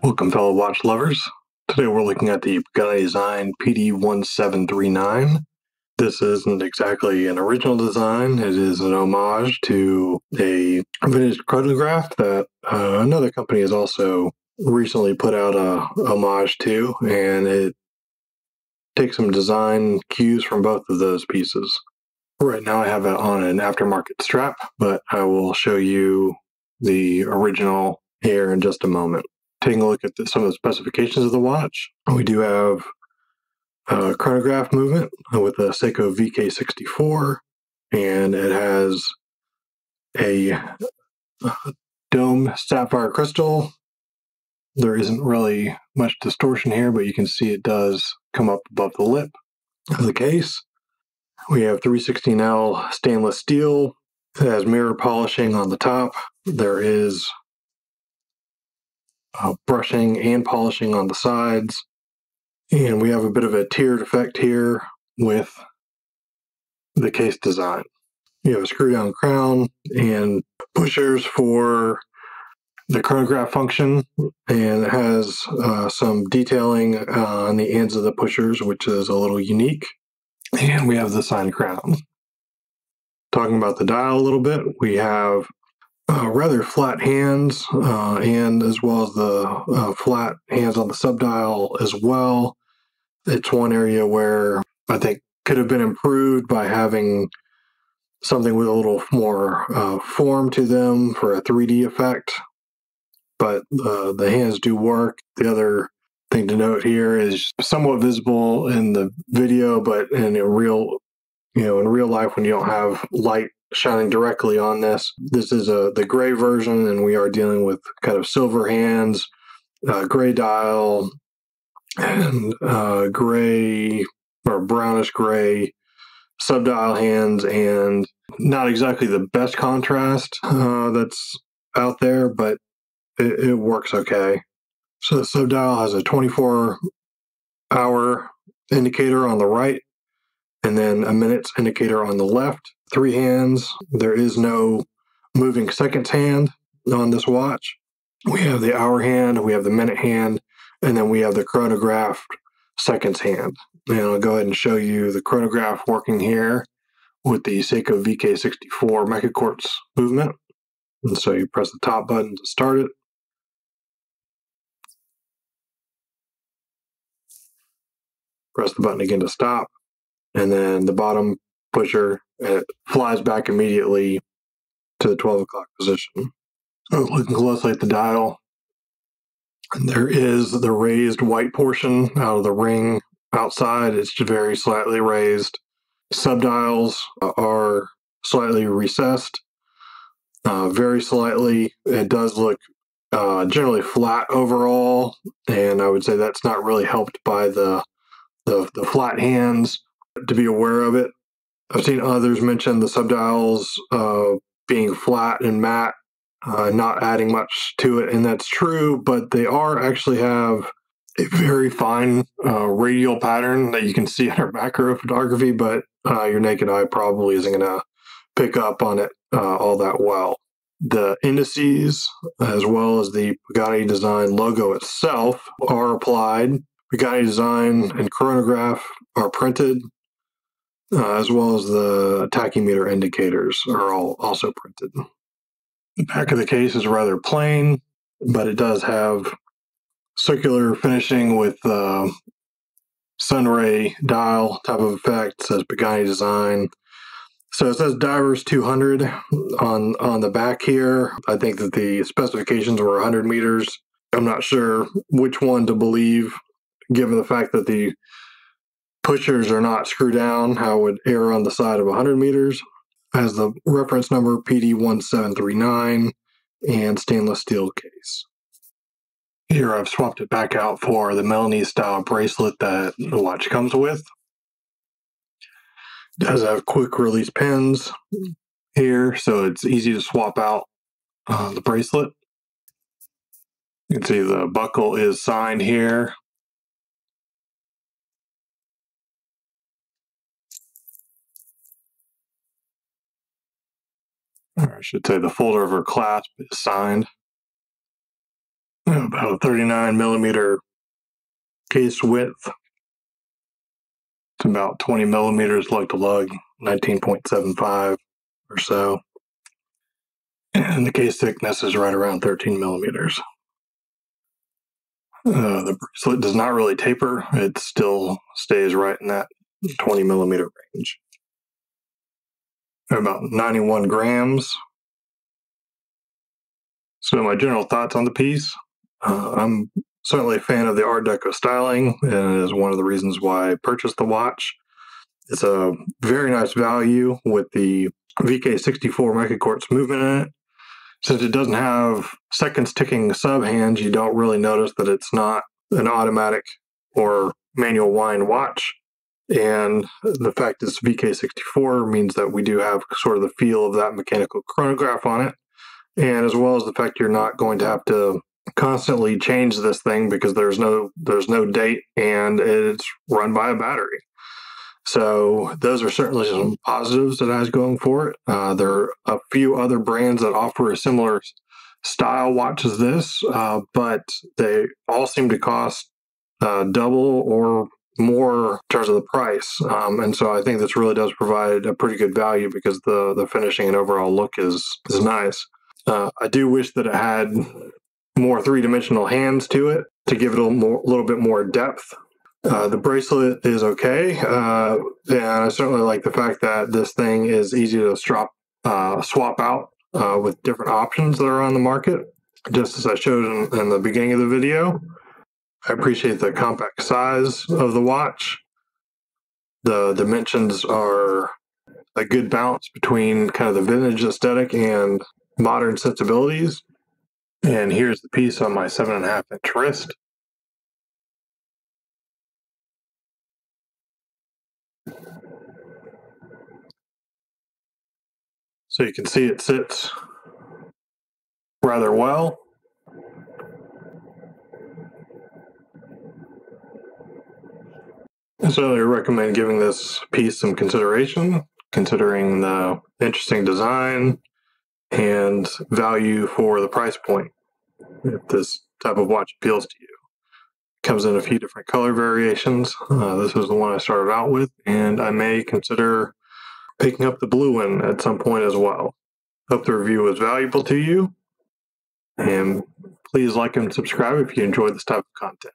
Welcome, fellow watch lovers. Today we're looking at the Pagani design PD-1739. This isn't exactly an original design. It is an homage to a vintage chronograph that another company has also recently put out a homage to, and it takes some design cues from both of those pieces. Right now I have it on an aftermarket strap, but I will show you the original here in just a moment. Taking a look at some of the specifications of the watch, we do have a chronograph movement with a Seiko VK64, and it has a dome sapphire crystal. There isn't really much distortion here, but you can see it does come up above the lip of the case. We have 316L stainless steel. It has mirror polishing on the top. There is brushing and polishing on the sides. And we have a bit of a tiered effect here with the case design. You have a screw down crown and pushers for the chronograph function, and it has some detailing on the ends of the pushers, which is a little unique. And we have the sign crown. Talking about the dial a little bit, we have rather flat hands, and as well as the flat hands on the subdial as well. It's one area where I think could have been improved by having something with a little more form to them for a 3D effect, but the hands do work. The other thing to note here is somewhat visible in the video, but in real life, when you don't have light shining directly on this, this is the gray version, and we are dealing with kind of silver hands, gray dial, and gray or brownish gray subdial hands, and not exactly the best contrast that's out there, but it works okay. So the subdial has a 24-hour indicator on the right, and then a minutes indicator on the left. 3 hands. There is no moving seconds hand on this watch. We have the hour hand, we have the minute hand, and then we have the chronograph seconds hand. And I'll go ahead and show you the chronograph working here with the Seiko VK64 Mecha Quartz movement. And so you press the top button to start it. Press the button again to stop. And then the bottom pusher, it flies back immediately to the 12 o'clock position. So looking closely at the dial, there is the raised white portion out of the ring outside. It's very slightly raised. Subdials are slightly recessed, very slightly. It does look generally flat overall, and I would say that's not really helped by the flat hands. To be aware of it, I've seen others mention the subdials being flat and matte, not adding much to it, and that's true, but they actually have a very fine radial pattern that you can see under macro photography, but your naked eye probably isn't going to pick up on it all that well. The indices, as well as the Pagani design logo itself, are applied. Pagani design and chronograph are printed, as well as the tachymeter indicators are also printed. The back of the case is rather plain, but it does have circular finishing with sunray dial type of effect. It says Pagani design. So it says Divers 200 on the back here. I think that the specifications were 100 meters. I'm not sure which one to believe, given the fact that the pushers are not screwed down. I would err on the side of 100 meters. Has the reference number PD-1739 and stainless steel case. Here I've swapped it back out for the Milanese style bracelet that the watch comes with. It does have quick release pins here, so it's easy to swap out the bracelet. You can see the buckle is signed here. Or I should say the folder of her clasp is signed. about a 39 millimeter case width. It's about 20 millimeters lug to lug, 19.75 or so. And the case thickness is right around 13 millimeters. The bracelet does not really taper. It still stays right in that 20 millimeter range. About 91 grams. So my general thoughts on the piece. I'm certainly a fan of the Art Deco styling, and it is one of the reasons why I purchased the watch. It's a very nice value with the VK64 Megaquartz movement in it. Since it doesn't have seconds ticking sub hands, you don't really notice that it's not an automatic or manual wind watch. And the fact it's VK64 means that we do have sort of the feel of that mechanical chronograph on it. And as well as the fact you're not going to have to constantly change this thing because there's no date and it's run by a battery. So those are certainly some positives that I was going for it. There are a few other brands that offer a similar style watch as this, but they all seem to cost double or more in terms of the price. And so I think this really does provide a pretty good value because the finishing and overall look is nice. I do wish that it had more three-dimensional hands to it to give it a little bit more depth. The bracelet is okay, and I certainly like the fact that this thing is easy to swap out with different options that are on the market. Just as I showed in the beginning of the video, I appreciate the compact size of the watch. The dimensions are a good balance between kind of the vintage aesthetic and modern sensibilities. And here's the piece on my 7.5-inch wrist. So you can see it sits rather well. I certainly recommend giving this piece some consideration, considering the interesting design and value for the price point. If this type of watch appeals to you. It comes in a few different color variations. This is the one I started out with, and I may consider picking up the blue one at some point as well. Hope the review was valuable to you, and please like and subscribe if you enjoyed this type of content.